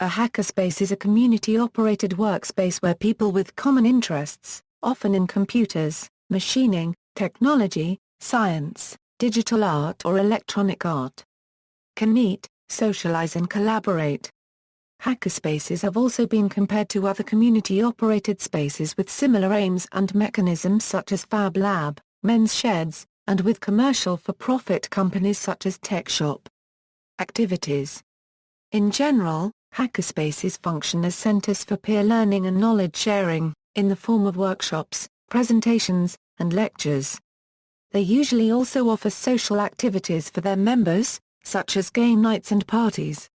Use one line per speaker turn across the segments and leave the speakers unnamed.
A hackerspace is a community-operated workspace where people with common interests, often in computers, machining, technology, science, digital art or electronic art, can meet, socialize and collaborate. Hackerspaces have also been compared to other community-operated spaces with similar aims and mechanisms such as Fab Lab, men's sheds, and with commercial for-profit companies such as TechShop. Activities. In general, hackerspaces function as centers for peer learning and knowledge sharing, in the form of workshops, presentations, and lectures. They usually also offer social activities for their members, such as game nights and parties.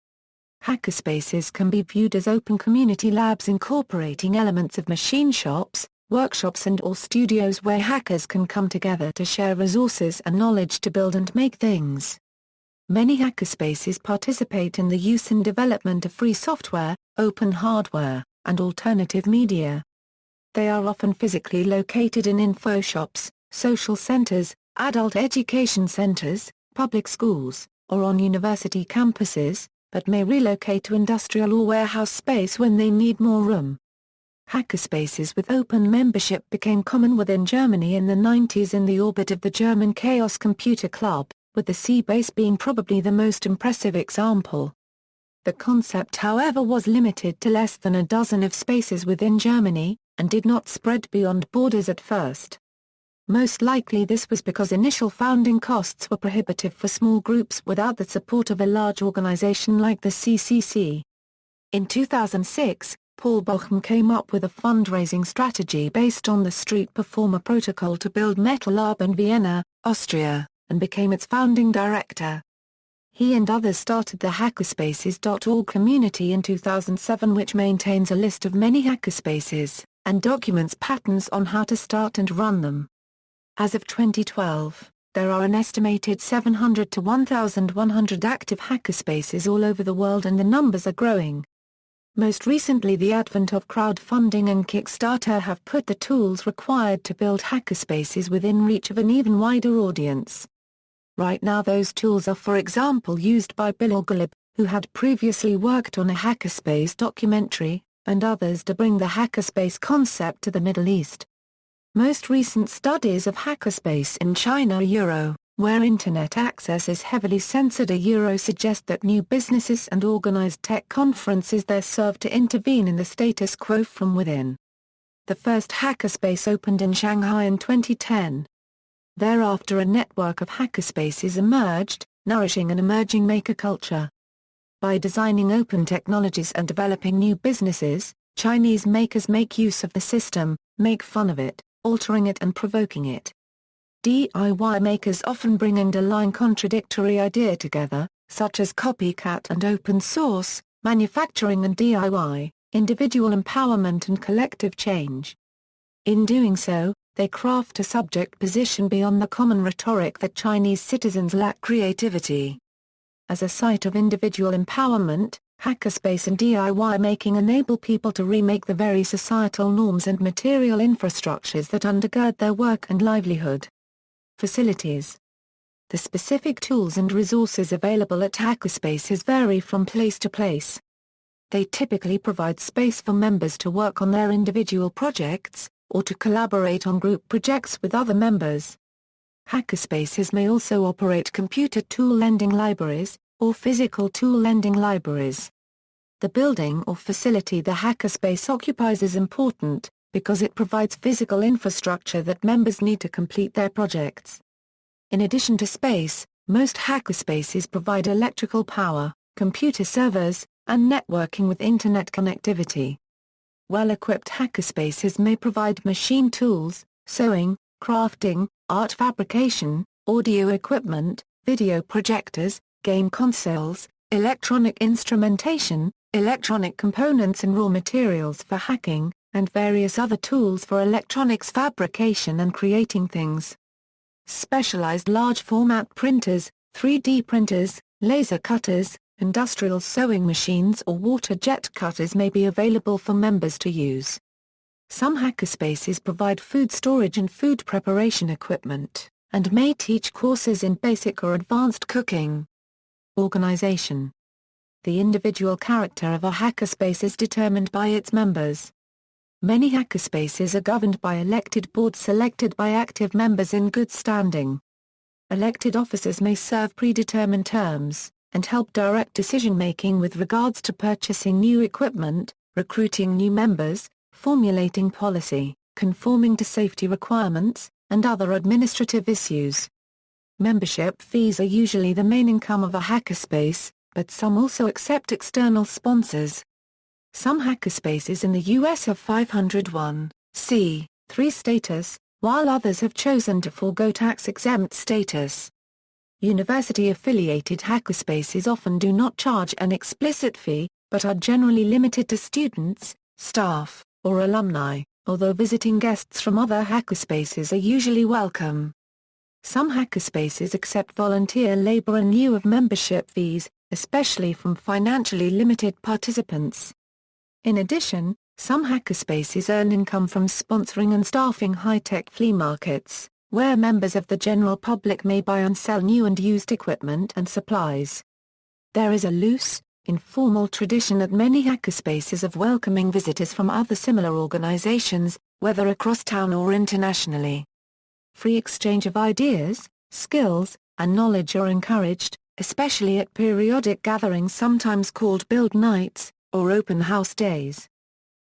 Hackerspaces can be viewed as open community labs incorporating elements of machine shops, workshops and/or studios where hackers can come together to share resources and knowledge to build and make things. Many hackerspaces participate in the use and development of free software, open hardware, and alternative media. They are often physically located in info shops, social centers, adult education centers, public schools, or on university campuses, but may relocate to industrial or warehouse space when they need more room. Hackerspaces with open membership became common within Germany in the 90s in the orbit of the German Chaos Computer Club, with the C-Base being probably the most impressive example. The concept however was limited to less than a dozen of spaces within Germany, and did not spread beyond borders at first. Most likely this was because initial founding costs were prohibitive for small groups without the support of a large organization like the CCC. In 2006, Paul Bochum came up with a fundraising strategy based on the Street Performer protocol to build Metal Lab in Vienna, Austria, and became its founding director. He and others started the hackerspaces.org community in 2007, which maintains a list of many hackerspaces, and documents patterns on how to start and run them. As of 2012, there are an estimated 700 to 1,100 active hackerspaces all over the world, and the numbers are growing. Most recently, the advent of crowdfunding and Kickstarter have put the tools required to build hackerspaces within reach of an even wider audience. Right now those tools are for example used by Bilal Ghalib, who had previously worked on a hackerspace documentary, and others to bring the hackerspace concept to the Middle East. Most recent studies of hackerspace in China, where internet access is heavily censored, suggest that new businesses and organized tech conferences there serve to intervene in the status quo from within. The first hackerspace opened in Shanghai in 2010. Thereafter a network of hackerspaces emerged, nourishing an emerging maker culture. By designing open technologies and developing new businesses, Chinese makers make use of the system, make fun of it, altering it and provoking it. DIY makers often bring and align contradictory ideas together, such as copycat and open source, manufacturing and DIY, individual empowerment and collective change. In doing so, they craft a subject position beyond the common rhetoric that Chinese citizens lack creativity. As a site of individual empowerment, hackerspace and DIY making enable people to remake the very societal norms and material infrastructures that undergird their work and livelihood. Facilities. The specific tools and resources available at hackerspaces vary from place to place. They typically provide space for members to work on their individual projects, or to collaborate on group projects with other members. Hackerspaces may also operate computer tool lending libraries, or physical tool lending libraries. The building or facility the hackerspace occupies is important, because it provides physical infrastructure that members need to complete their projects. In addition to space, most hackerspaces provide electrical power, computer servers, and networking with internet connectivity. Well-equipped hackerspaces may provide machine tools, sewing, crafting, art fabrication, audio equipment, video projectors, game consoles, electronic instrumentation, electronic components and raw materials for hacking, and various other tools for electronics fabrication and creating things. Specialized large-format printers, 3D printers, laser cutters, industrial sewing machines or water jet cutters may be available for members to use. Some hackerspaces provide food storage and food preparation equipment, and may teach courses in basic or advanced cooking. Organization. the individual character of a hackerspace is determined by its members. Many hackerspaces are governed by elected boards selected by active members in good standing. Elected officers may serve predetermined terms, and help direct decision-making with regards to purchasing new equipment, recruiting new members, formulating policy, conforming to safety requirements, and other administrative issues. Membership fees are usually the main income of a hackerspace, but some also accept external sponsors. Some hackerspaces in the U.S. have 501(c)(3) status, while others have chosen to forego tax-exempt status. University-affiliated hackerspaces often do not charge an explicit fee, but are generally limited to students, staff, or alumni, although visiting guests from other hackerspaces are usually welcome. Some hackerspaces accept volunteer labor in lieu of membership fees, especially from financially limited participants. In addition, some hackerspaces earn income from sponsoring and staffing high-tech flea markets, where members of the general public may buy and sell new and used equipment and supplies. There is a loose, informal tradition at many hackerspaces of welcoming visitors from other similar organizations, whether across town or internationally. Free exchange of ideas, skills, and knowledge are encouraged, especially at periodic gatherings sometimes called build nights, or open house days.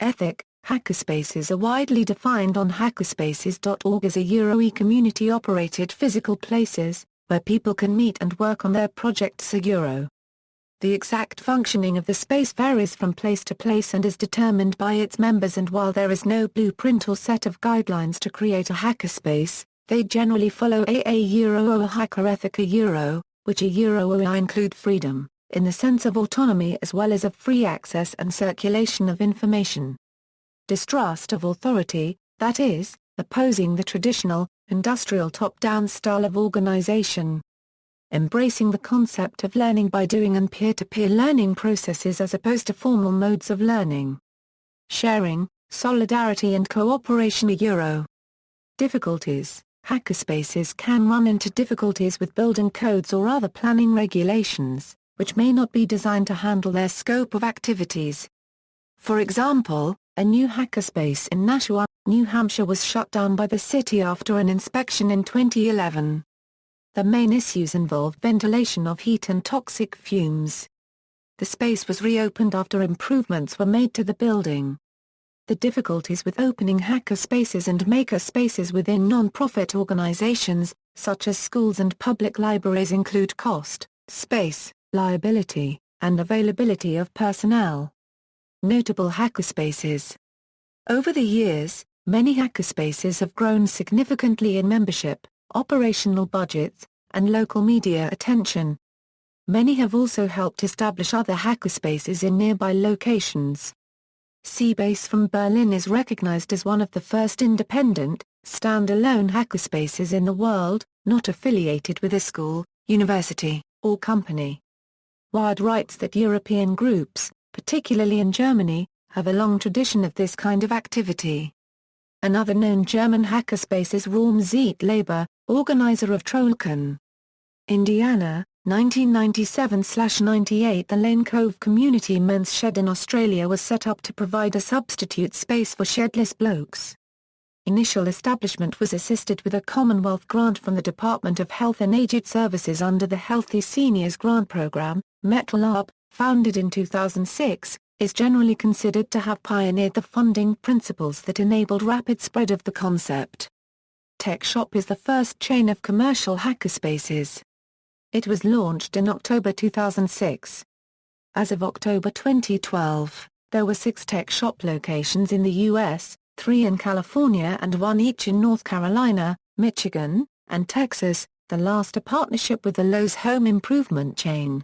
Hackerspaces are widely defined on hackerspaces.org as a community-operated physical places, where people can meet and work on their projects. The exact functioning of the space varies from place to place and is determined by its members, and while there is no blueprint or set of guidelines to create a hackerspace, they generally follow a hacker ethic which include freedom, in the sense of autonomy as well as of free access and circulation of information. Distrust of authority, that is, opposing the traditional, industrial top-down style of organization. Embracing the concept of learning by doing and peer-to-peer learning processes as opposed to formal modes of learning. Sharing, solidarity and cooperation. Difficulties. Hackerspaces can run into difficulties with building codes or other planning regulations, which may not be designed to handle their scope of activities. For example, a new hackerspace in Nashua, New Hampshire was shut down by the city after an inspection in 2011. The main issues involved ventilation of heat and toxic fumes. The space was reopened after improvements were made to the building. The difficulties with opening hackerspaces and makerspaces within non-profit organizations, such as schools and public libraries, include cost, space, liability, and availability of personnel. Notable hackerspaces. Over the years, many hackerspaces have grown significantly in membership, operational budgets, and local media attention. Many have also helped establish other hackerspaces in nearby locations. Hackerspace from Berlin is recognized as one of the first independent, stand-alone hackerspaces in the world, not affiliated with a school, university, or company. Wired writes that European groups, particularly in Germany, have a long tradition of this kind of activity. Another known German hackerspace is Raum Zeitlabor, organizer of Trollcon. Indiana, 1997-98. The Lane Cove Community Men's Shed in Australia was set up to provide a substitute space for shedless blokes. Initial establishment was assisted with a Commonwealth grant from the Department of Health and Aged Services under the Healthy Seniors Grant Program. MetLab, founded in 2006, is generally considered to have pioneered the funding principles that enabled rapid spread of the concept. TechShop is the first chain of commercial hackerspaces. It was launched in October 2006. As of October 2012, there were 6 TechShop locations in the U.S., 3 in California and 1 each in North Carolina, Michigan, and Texas, the last a partnership with the Lowe's home improvement chain.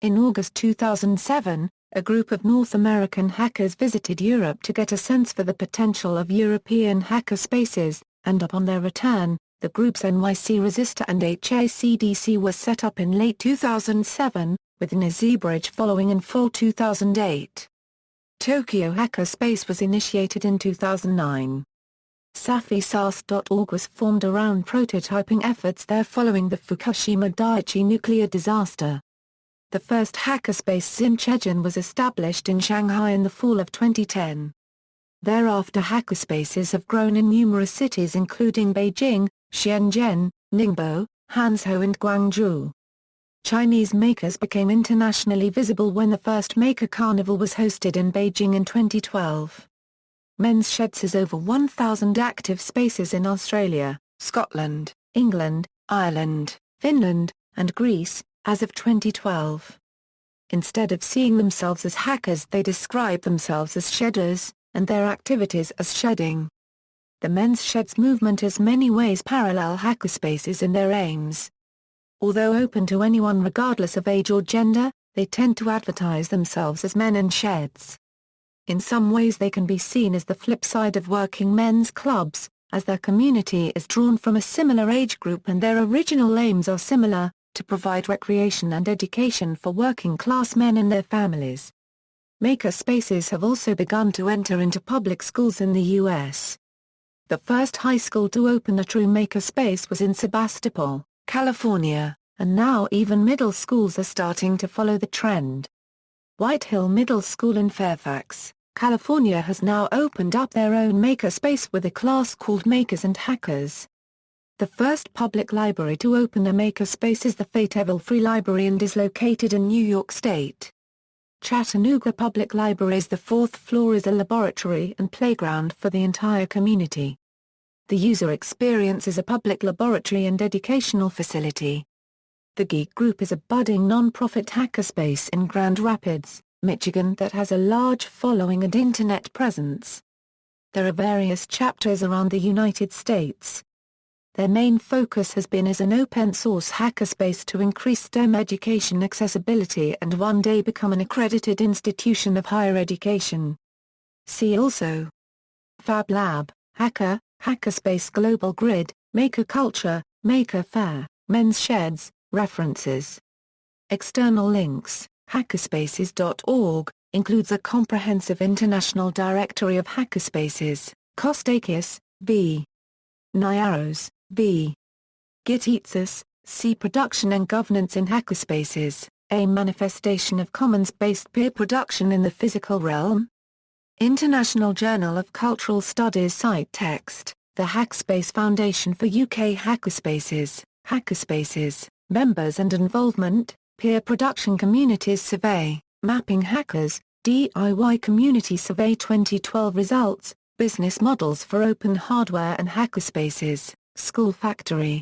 In August 2007, a group of North American hackers visited Europe to get a sense for the potential of European hackerspaces, and upon their return, the groups NYC Resistor and HACDC were set up in late 2007, with NYC following in fall 2008. Tokyo Hackerspace was initiated in 2009. SAFISAS.org was formed around prototyping efforts there following the Fukushima Daiichi nuclear disaster. The first hackerspace Xincheng was established in Shanghai in the fall of 2010. Thereafter hackerspaces have grown in numerous cities including Beijing, Shenzhen, Ningbo, Hangzhou and Guangzhou. Chinese makers became internationally visible when the first Maker Carnival was hosted in Beijing in 2012. Men's Sheds has over 1,000 active spaces in Australia, Scotland, England, Ireland, Finland, and Greece, as of 2012. Instead of seeing themselves as hackers, they describe themselves as shedders, and their activities as shedding. The Men's Sheds movement has many ways parallel hackerspaces in their aims. Although open to anyone regardless of age or gender, they tend to advertise themselves as men in sheds. In some ways they can be seen as the flip side of working men's clubs, as their community is drawn from a similar age group and their original aims are similar, to provide recreation and education for working-class men and their families. Makerspaces have also begun to enter into public schools in the U.S. The first high school to open a true makerspace was in Sebastopol, California, and now even middle schools are starting to follow the trend. White Hill Middle School in Fairfax, California has now opened up their own makerspace with a class called Makers and Hackers. The first public library to open a makerspace is the Fayetteville Free Library and is located in New York State. Chattanooga Public Library's the fourth floor is a laboratory and playground for the entire community. The user experience is a public laboratory and educational facility. The Geek Group is a budding non-profit hackerspace in Grand Rapids, Michigan that has a large following and internet presence. There are various chapters around the United States. Their main focus has been as an open-source hackerspace to increase STEM education accessibility and one day become an accredited institution of higher education. See also: Fab Lab, Hacker, Hackerspace Global Grid, Maker Culture, Maker Fair, Men's Sheds. References. External links: hackerspaces.org, includes a comprehensive international directory of hackerspaces. Kostakis, V. Nyaros, V. Gititsis, C. Production and Governance in Hackerspaces, a manifestation of commons-based peer production in the physical realm. International Journal of Cultural Studies site text, the Hackspace Foundation for UK Hackerspaces, Hackerspaces. Members and Involvement, Peer Production Communities Survey, Mapping Hackers, DIY Community Survey 2012 Results, Business Models for Open Hardware and Hackerspaces, School Factory.